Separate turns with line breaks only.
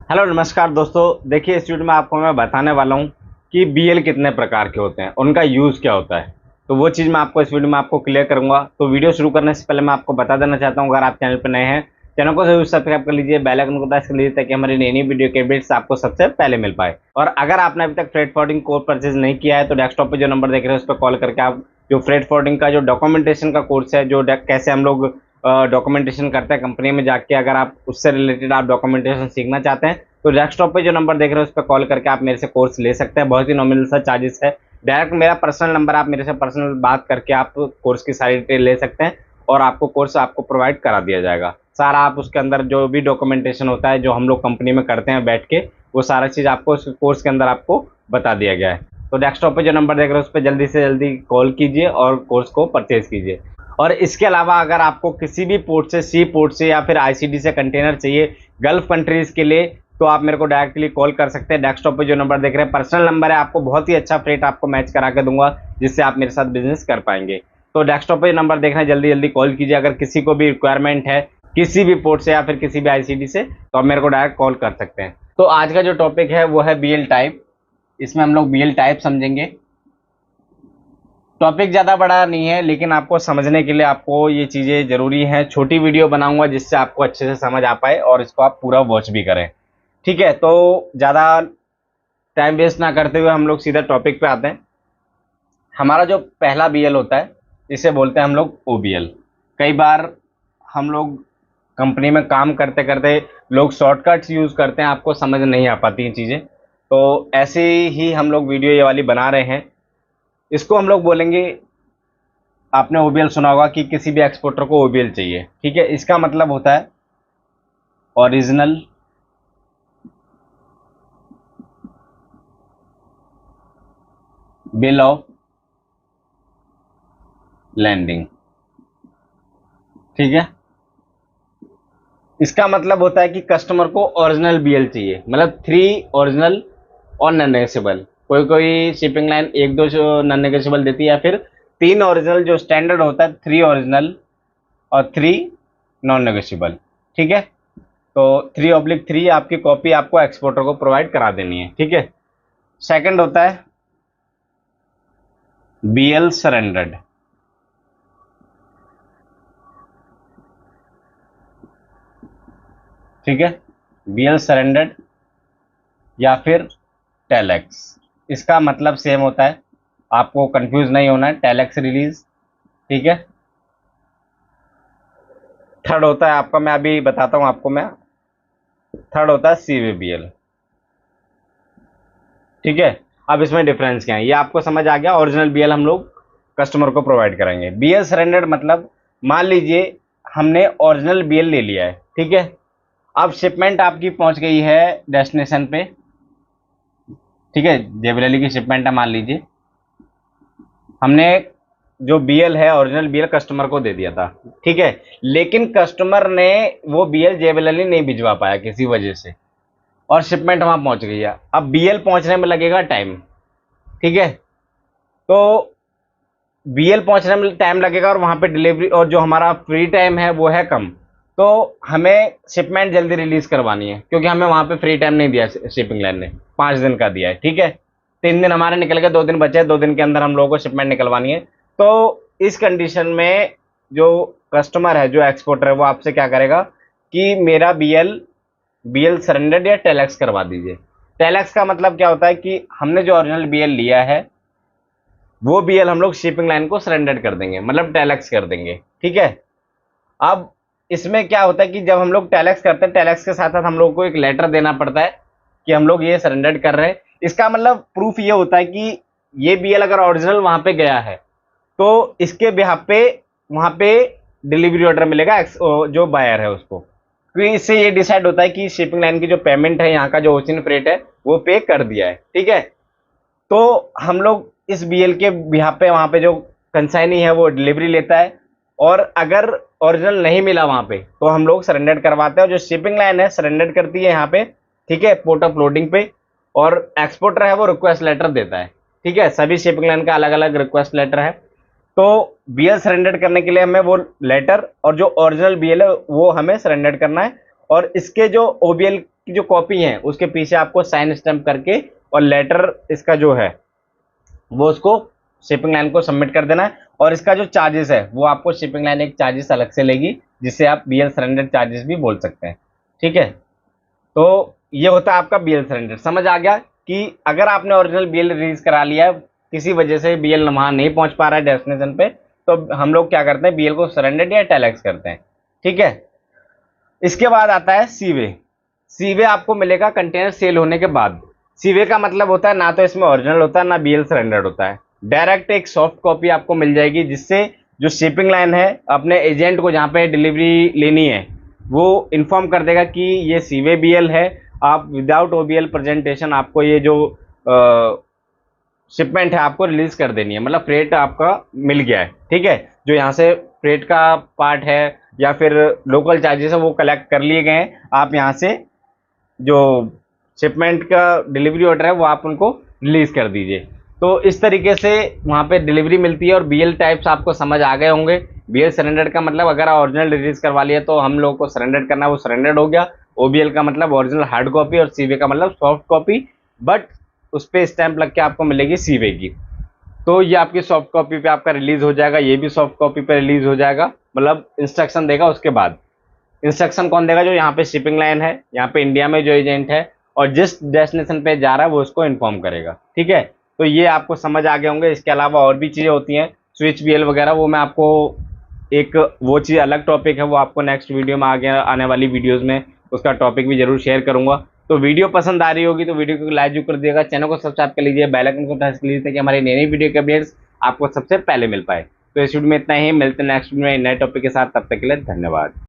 Hello नमस्कार दोस्तों। देखिए इस वीडियो में आपको मैं बताने वाला हूँ कि बीएल कितने प्रकार के होते हैं, उनका यूज़ क्या होता है। तो वो चीज़ मैं आपको इस वीडियो में आपको क्लियर करूंगा। तो वीडियो शुरू करने से पहले मैं आपको बता देना चाहता हूँ, अगर आप चैनल पर नए हैं चैनल को जरूर सब्सक्राइब कर लीजिए, बेल आइकन को प्रेस कर लीजिए ताकि हमारी नई नई वीडियो के अपडेट्स आपको सबसे पहले मिल पाए। और अगर आपने अभी तक फ्रेट फॉरवर्डिंग कोर्स परचेज नहीं किया है तो डेस्कटॉप पर जो नंबर देख रहे हैं उस पर कॉल करके आप जो फ्रेट फॉरवर्डिंग का जो डॉक्यूमेंटेशन का कोर्स है, जो कैसे हम लोग डॉक्यूमेंटेशन करते हैं कंपनी में जाके, अगर आप उससे रिलेटेड आप डॉक्यूमेंटेशन सीखना चाहते हैं तो डेस्कटॉप पे जो नंबर देख रहे हैं उस पर कॉल करके आप मेरे से कोर्स ले सकते हैं। बहुत ही नॉमिनल सा चार्जेस है। डायरेक्ट मेरा पर्सनल नंबर, आप मेरे से पर्सनल बात करके आप कोर्स की सारी डिटेल ले सकते हैं और आपको कोर्स आपको प्रोवाइड करा दिया जाएगा। सारा आप उसके अंदर जो भी डॉक्यूमेंटेशन होता है जो हम लोग कंपनी में करते हैं बैठ के, वो सारा चीज़ आपको उस कोर्स के अंदर आपको बता दिया गया है। तो डेस्कटॉप पे जो नंबर देख रहे हैं उस पर जल्दी से जल्दी कॉल कीजिए और कोर्स को परचेज कीजिए। और इसके अलावा अगर आपको किसी भी पोर्ट से, सी पोर्ट से या फिर आईसीडी से कंटेनर चाहिए गल्फ कंट्रीज के लिए, तो आप मेरे को डायरेक्टली कॉल कर सकते हैं। डेस्कटॉप पे जो नंबर देख रहे हैं पर्सनल नंबर है, आपको बहुत ही अच्छा फ्रेट आपको मैच करा के दूंगा जिससे आप मेरे साथ बिजनेस कर पाएंगे। तो डेस्कटॉप पे नंबर देख रहे हैं, जल्दी जल्दी कॉल कीजिए। अगर किसी को भी रिक्वायरमेंट है किसी भी पोर्ट से या फिर किसी भी आईसीडी से, तो आप मेरे को डायरेक्ट कॉल कर सकते हैं। तो आज का जो टॉपिक है वो है बीएल टाइप। इसमें हम लोग बीएल टाइप समझेंगे। टॉपिक ज़्यादा बड़ा नहीं है लेकिन आपको समझने के लिए आपको ये चीज़ें ज़रूरी हैं। छोटी वीडियो बनाऊंगा जिससे आपको अच्छे से समझ आ पाए और इसको आप पूरा वॉच भी करें। ठीक है, तो ज़्यादा टाइम वेस्ट ना करते हुए हम लोग सीधा टॉपिक पे आते हैं। हमारा जो पहला बीएल होता है इसे बोलते हैं हम लोग ओबीएल। कई बार हम लोग कंपनी में काम करते करते लोग शॉर्टकट्स यूज़ करते हैं, आपको समझ नहीं आ पाती ये चीज़ें। तो ऐसे ही हम लोग वीडियो ये वाली बना रहे हैं। इसको हम लोग बोलेंगे, आपने ओबीएल सुना होगा कि किसी भी एक्सपोर्टर को ओबीएल चाहिए। ठीक है, इसका मतलब होता है ओरिजिनल बिल ऑफ लैंडिंग। ठीक है, इसका मतलब होता है कि कस्टमर को ओरिजिनल बीएल चाहिए, मतलब 3 ओरिजिनल और नॉन नेगोशिएबल। कोई कोई शिपिंग लाइन 1-2 नॉन नेगोशिएबल देती है, या फिर 3 ओरिजिनल जो स्टैंडर्ड होता है, 3 ओरिजिनल और 3 नॉन नेगोशिएबल। ठीक है, तो 3/3 आपकी कॉपी आपको एक्सपोर्टर को प्रोवाइड करा देनी है। ठीक है, सेकंड होता है बीएल सरेंडर्ड। ठीक है, बीएल सरेंडर्ड या फिर टेलेक्स, इसका मतलब सेम होता है, आपको कंफ्यूज नहीं होना है। Telex release. ठीक है, थर्ड होता है आपका, मैं अभी बताता हूं आपको मैं, थर्ड होता है सीवीबीएल। ठीक है, अब इसमें डिफरेंस क्या है ये आपको समझ आ गया। ओरिजिनल बीएल हम लोग कस्टमर को प्रोवाइड करेंगे। बीएल सरेंडर्ड मतलब, मान लीजिए हमने ओरिजिनल बीएल ले लिया है। ठीक है, अब शिपमेंट आपकी पहुंच गई है डेस्टिनेशन पे। ठीक है, जेबीएल की शिपमेंट है मान लीजिए, हमने जो बीएल है ओरिजिनल बीएल कस्टमर को दे दिया था। ठीक है, लेकिन कस्टमर ने वो बीएल जेबीएल नहीं भिजवा पाया किसी वजह से, और शिपमेंट वहां पहुंच गई है। अब बीएल पहुंचने में लगेगा टाइम। ठीक है, तो बीएल पहुंचने में टाइम लगेगा और वहां पे डिलीवरी और जो हमारा फ्री टाइम है वो है कम। तो हमें शिपमेंट जल्दी रिलीज करवानी है क्योंकि हमें वहां पे फ्री टाइम नहीं दिया शिपिंग लाइन ने, 5 दिन का दिया है। ठीक है, 3 दिन हमारे निकल गए, 2 दिन बचे, 2 दिन के अंदर हम लोगों को शिपमेंट निकलवानी है। तो इस कंडीशन में जो कस्टमर है, जो एक्सपोर्टर है, वो आपसे क्या करेगा कि मेरा बीएल बीएल सरेंडर्ड या टेलेक्स करवा दीजिए। टेलेक्स का मतलब क्या होता है कि हमने जो ओरिजिनल बीएल लिया है वो बीएल हम लोग शिपिंग लाइन को सरेंडर कर देंगे, मतलब टेलेक्स कर देंगे। ठीक है, अब इसमें क्या होता है कि जब हम लोग टेलेक्स करते हैं, टेलेक्स के साथ साथ हम लोग को एक लेटर देना पड़ता है कि हम लोग ये सरेंडर कर रहे हैं। इसका मतलब प्रूफ ये होता है कि ये बीएल अगर ओरिजिनल वहां पे गया है तो इसके बिहाफ पे वहां पे डिलीवरी ऑर्डर मिलेगा जो बायर है उसको, क्योंकि इससे ये डिसाइड होता है कि शिपिंग लाइन की जो पेमेंट है, यहाँ का जो ओशियन फ्रेट है, वो पे कर दिया है। ठीक है, तो हम लोग इस बीएल के बिहाफ पे वहां पे जो कंसाइनी है वो डिलीवरी लेता है, और अगर ओरिजिनल नहीं मिला वहां पे तो हम लोग सरेंडर करवाते हैं, और जो शिपिंग लाइन है सरेंडर करती है यहाँ पे। ठीक है, पोर्ट ऑफ लोडिंग पे, और एक्सपोर्टर है वो रिक्वेस्ट लेटर देता है। ठीक है, सभी शिपिंग लाइन का अलग अलग रिक्वेस्ट लेटर है। तो बीएल सरेंडर करने के लिए हमें वो लेटर और जो ओरिजिनल बीएल है वो हमें सरेंडर करना है, और इसके जो ओबीएल की जो कॉपी है उसके पीछे आपको साइन स्टैम्प करके और लेटर इसका जो है वो उसको शिपिंग लाइन को सबमिट कर देना है। और इसका जो चार्जेस है वो आपको शिपिंग लाइन एक चार्जेस अलग से लेगी, जिसे आप बीएल सरेंडर चार्जेस भी बोल सकते हैं। ठीक है, तो ये होता है आपका बीएल सरेंडर। समझ आ गया कि अगर आपने ओरिजिनल बीएल रिलीज करा लिया है, किसी वजह से बीएल वहां नहीं पहुंच पा रहा है डेस्टिनेशन पे, तो हम लोग क्या करते हैं, बीएल को सरेंडर या टेलेक्स करते हैं। ठीक है, इसके बाद आता है सीवे। सीवे आपको मिलेगा कंटेनर सेल होने के बाद। सीवे का मतलब होता है ना तो इसमें ओरिजिनल होता है ना बीएल सरेंडर्ड होता है, डायरेक्ट एक सॉफ्ट कॉपी आपको मिल जाएगी, जिससे जो शिपिंग लाइन है अपने एजेंट को जहाँ पे डिलीवरी लेनी है वो इन्फॉर्म कर देगा कि ये सीवे बीएल है, आप विदाउट ओबीएल प्रेजेंटेशन आपको ये जो शिपमेंट है आपको रिलीज कर देनी है, मतलब फ्रेट आपका मिल गया है। ठीक है, जो यहाँ से फ्रेट का पार्ट है या फिर लोकल चार्जेस है वो कलेक्ट कर लिए गए हैं, आप यहाँ से जो शिपमेंट का डिलीवरी ऑर्डर है वो आप उनको रिलीज कर दीजिए। तो इस तरीके से वहाँ पे डिलीवरी मिलती है। और बीएल टाइप्स आपको समझ आ गए होंगे। बीएल सरेंडर का मतलब अगर आप ओरिजिनल रिलीज करवा लिया तो हम लोग को सरेंडर करना है, वो सरेंडर्ड हो गया। ओबीएल का मतलब ओरिजिनल हार्ड कॉपी और सीवे का मतलब सॉफ्ट कॉपी, बट उस पर स्टैंप लग के आपको मिलेगी सीवे की। तो ये आपकी सॉफ्ट कॉपी पे आपका रिलीज हो जाएगा, ये भी सॉफ्ट कॉपी पे रिलीज हो जाएगा, मतलब इंस्ट्रक्शन देगा उसके बाद। इंस्ट्रक्शन कौन देगा, जो यहाँ पे शिपिंग लाइन है, यहाँ पे इंडिया में जो एजेंट है और जिस डेस्टिनेशन पे जा रहा है वो उसको इन्फॉर्म करेगा। ठीक है, तो ये आपको समझ आ गए होंगे। इसके अलावा और भी चीज़ें होती हैं, स्विच बीएल वगैरह, वो मैं आपको एक वो चीज़ अलग टॉपिक है, वो आपको नेक्स्ट वीडियो में आगे आने वाली वीडियोज़ में उसका टॉपिक भी जरूर शेयर करूंगा। तो वीडियो पसंद आ रही होगी तो वीडियो को लाइक जरूर कर दिएगा, चैनल को सब्सक्राइब कर लीजिए, बेल आइकन को प्रेस कर लीजिए ताकि हमारी नई नई वीडियो के अपडेट्स आपको सबसे पहले मिल पाए। तो इस वीडियो में इतना ही, मिलते हैं नेक्स्ट वीडियो में नए टॉपिक के साथ, तब तक के लिए धन्यवाद।